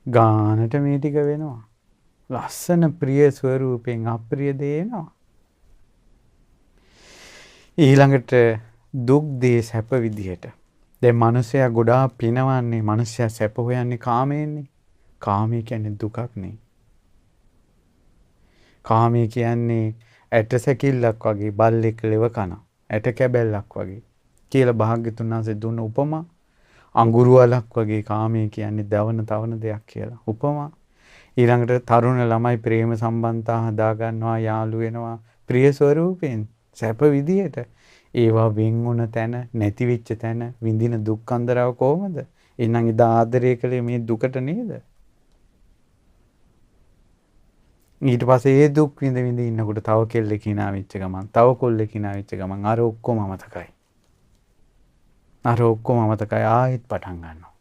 ගානට මේ ටික වෙනවා. ලස්සන ප්‍රිය ස්වරූපෙන් අප්‍රිය දේ එනවා. ඊළඟට දුක් දේ සැප විදිහට. දැන් මිනිස්සයා ගොඩාක් පිනවන්නේ මිනිස්සයා සැප හොයන්නේ කාමයෙන්නේ. කාමය කියන්නේ දුකක් නේ. කාමය කියන්නේ ඇට සැකිල්ලක් වගේ බල්ලෙක් ලෙව කන ඇට කැබැල්ලක් වගේ කියලා භාග්‍යතුන් වහන්සේ දුන්න උපමා. අඟුරු වලක් වගේ කාමය කියන්නේ දවන තවන දෙයක් කියලා උපමා. ඊළඟට තරුණ ළමයි ප්‍රේම සම්බන්ධතා හදා ගන්නවා, යාළු වෙනවා ප්‍රිය ස්වරූපෙන් සැප විදියට. ඒවා වෙන් වුණ තැන, නැති වෙච්ච තැන විඳින දුක් අන්දරව කොහමද? එහෙනම් ඉදා ආදරය කළේ මේ දුකට නේද? ඊට පස්සේ ඒ දුක් විඳ ඉන්නකොට තව කෙල්ලෙක් hina වෙච්ච ගමන්, තව කොල්ලෙක් hina වෙච්ච ගමන් අර ඔක්කොම අමතකයි. අර ඔක්කොම අමතකයි ආයෙත් පටන් ගන්නවා.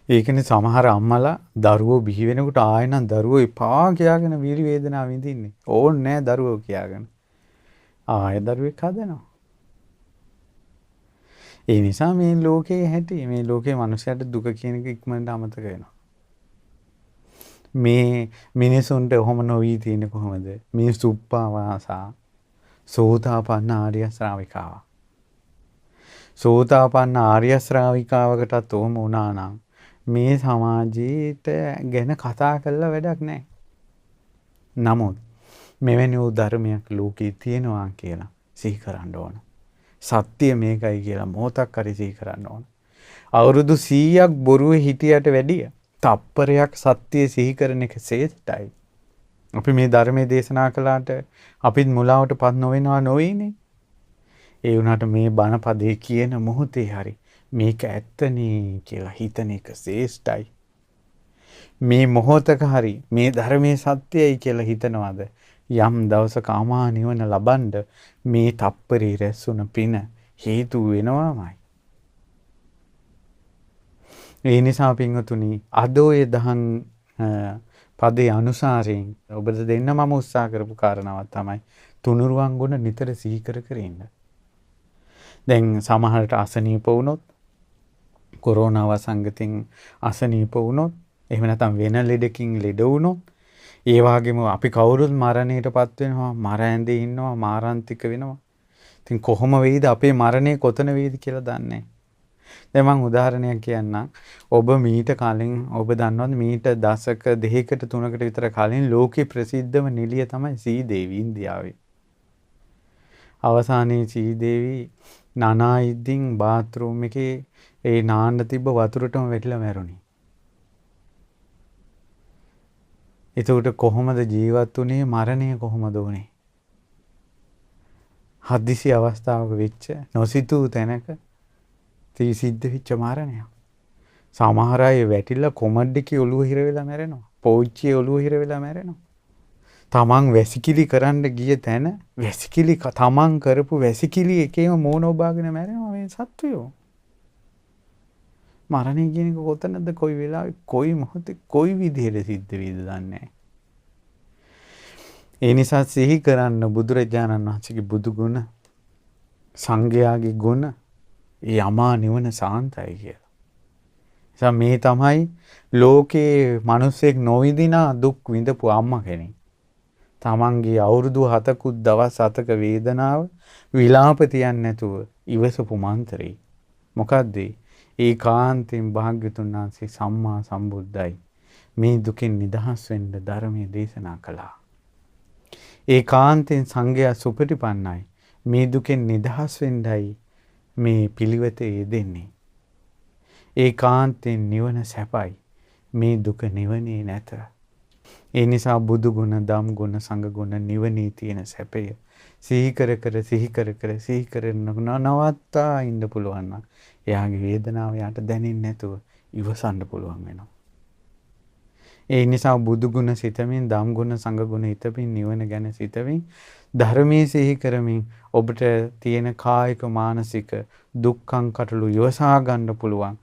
ඒකනේ සමහර අම්මලා දරුවෝ බිහි වෙනකොට ආයෙ නම් දරුවෝ එපා කියාගෙන විරි වේදනාව විඳින්නේ. ඕන්නේ නැහැ දරුවෝ කියාගෙන. ආයෙ දරුවෙක් හදනවා. ඒ නිසා මේ ලෝකේ හැටි, මේ ලෝකේ මනුස්සයට දුක කියන එක ඉක්මනට අමතක වෙනවා. මේ මිනිසුන්ට ඔහොම නොවී තියෙන්නේ කොහොමද? මේ සුප්පාවාසා සෝතාපන්න ආර්ය ශ්‍රාවිකාව. සෝතාපන්න ආර්ය ශ්‍රාවිකාවකටත් ඔහොම වුණා නම් මේ සමාජයට ගැන කතා කරලා වැඩක් නැහැ. නමුත් මෙවැනි වූ ධර්මයක් ලෝකේ තියෙනවා කියලා සිහි කරන්න ඕන. සත්‍ය මේකයි කියලා මොහොතක් හරි සිහි කරන්න ඕන. අවුරුදු 100ක් බොරුවේ හිටියට වැඩිය තප්පරයක් සත්‍ය සිහි කරන එක ශ්‍රේෂ්ඨයි. අපි මේ ධර්මයේ දේශනා කළාට අපිත් මුලාවටපත් නොවෙනවා නොවේනේ. ඒ වුණාට මේ බණ පදේ කියන මොහොතේ හරි මේක ඇත්තනේ කියලා හිතන එක ශ්‍රේෂ්ඨයි. මේ මොහොතක හරි මේ ධර්මයේ සත්‍යයි කියලා හිතනවාද යම් දවසක අමා නිවන ලබන්න මේ තප්පරේ රැස්ුණ පින හේතු වෙනවාමයි. ඒ නිසා පින්වතුනි අද ඔය දහම් පදේ අනුසාරයෙන් ඔබට දෙන්න මම උත්සාහ කරපු කාරණාවක් තමයි තුනුරුවන් ගුණ නිතර සිහි කර ඉන්න. දැන් සමහරට අසනීප වුණොත් කොරෝනා වසංගතෙන් අසනීප වුණොත් එහෙම නැත්නම් වෙන ලෙඩකින් ලෙඩ වුණොත් ඒ වගේම අපි කවුරුත් මරණයටපත් වෙනවා මර ඇඳේ ඉන්නවා මාරාන්තික වෙනවා. ඉතින් කොහොම වෙයිද අපේ මරණය කොතන වෙයිද කියලා දන්නේ. දැන් මම උදාහරණයක් කියන්නම්. ඔබ මීට කලින් ඔබ දන්නවද මීට දශක 2කට 3කට විතර කලින් ලෝකේ ප්‍රසිද්ධම නිළිය තමයි සීදේවි ඉන්දියාවේ. අවසානයේ සීදේවි නනායිද්දින් බාත්රූම් එකේ ඒ නාන්න තිබ්බ වතුරටම වැටිලා මැරුණි. එතකොට කොහොමද ජීවත් වුනේ මරණය කොහොමද වුනේ? හදිසි අවස්ථාවක වෙච්ච නොසිතූ තැනක තී සිද්ධ වෙච්ච මරණයක්. සමහර අය වැටිලා කොමඩ්ඩකේ ඔළුව හිර වෙලා මැරෙනවා. පෝච්චියේ ඔළුව හිර වෙලා මැරෙනවා. තමන් වැසිකිලි කරන්න ගිය තැන වැසිකිලි තමන් කරපු වැසිකිලි එකේම මෝන ඔබාගෙන මැරෙනවා මේ සත්වයෝ. මරණය කියන එක කොතනද කොයි වෙලාවෙ කොයි මොහොතේ කොයි විදිහට සිද්ධ වෙයිද දන්නේ නැහැ. ඒ නිසා සිහි කරන්න බුදුරජාණන් වහන්සේගේ බුදු ගුණ සංඝයාගේ ගුණ ඒ අමා නිවන සාන්තයි කියලා. නිසා මේ තමයි ලෝකේ මිනිස්සෙක් නොවිඳිනා දුක් විඳපු අම්මා කෙනෙක්. තමන්ගේ අවුරුදු 7කුත් දවස් 7ක වේදනාව විලාප තියන්නේ නැතුව ඉවසපු මන්ත්‍රේ. මොකද්ද? ඒකාන්තයෙන් භාග්‍යතුන් වහන්සේ සම්මා සම්බුද්දයි මේ දුකින් නිදහස් වෙන්න ධර්මයේ දේශනා කළා. ඒකාන්තයෙන් සංඝයා සුපටිපන්නයි මේ දුකෙන් නිදහස් වෙන්නයි මේ පිළිවෙතේ යෙදෙන්නේ. ඒකාන්තයෙන් නිවන සැපයි මේ දුක නිවනේ නැත. ඒ නිසා බුදු ගුණ, ධම් ගුණ, සංඝ ගුණ නිවනේ තියෙන සැපය සිහි කර නවත්තා ඉන්න පුළුවන් නම් එයාගේ වේදනාව යාට දැනෙන්නේ නැතුව ඉවසන්න පුළුවන් වෙනවා. ඒ නිසා බුදු ගුණ සිතමින්, ධම් ගුණ, සංඝ ගුණ හිතමින්, නිවන ගැන සිතමින්, ධර්මයේ සිහි කරමින් ඔබට තියෙන කායික මානසික දුක්ඛං කටළු ඉවසා ගන්න පුළුවන්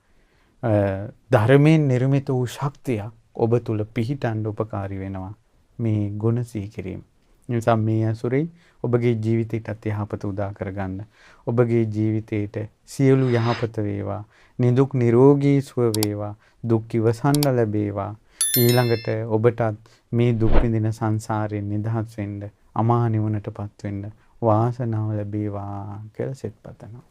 ධර්මයෙන් නිර්මිත වූ ශක්තියක් ඔබ තුල පිහිටන්න උපකාරී වෙනවා මේ ගුණ සිහි කිරීම. නිසා මේ අසුරේ ඔබගේ ජීවිතයටත් යහපත උදා කරගන්න. ඔබගේ ජීවිතේට සියලු යහපත වේවා. නිදුක් නිරෝගී සුව වේවා. දුක් ඉවසන්න ලැබේවා. ඊළඟට ඔබටත් මේ දුක් විඳින සංසාරයෙන් නිදහස් වෙන්න, අමා නිවනටපත් වෙන්න වාසනාව ලැබේවා කියලා සෙත් පතනවා.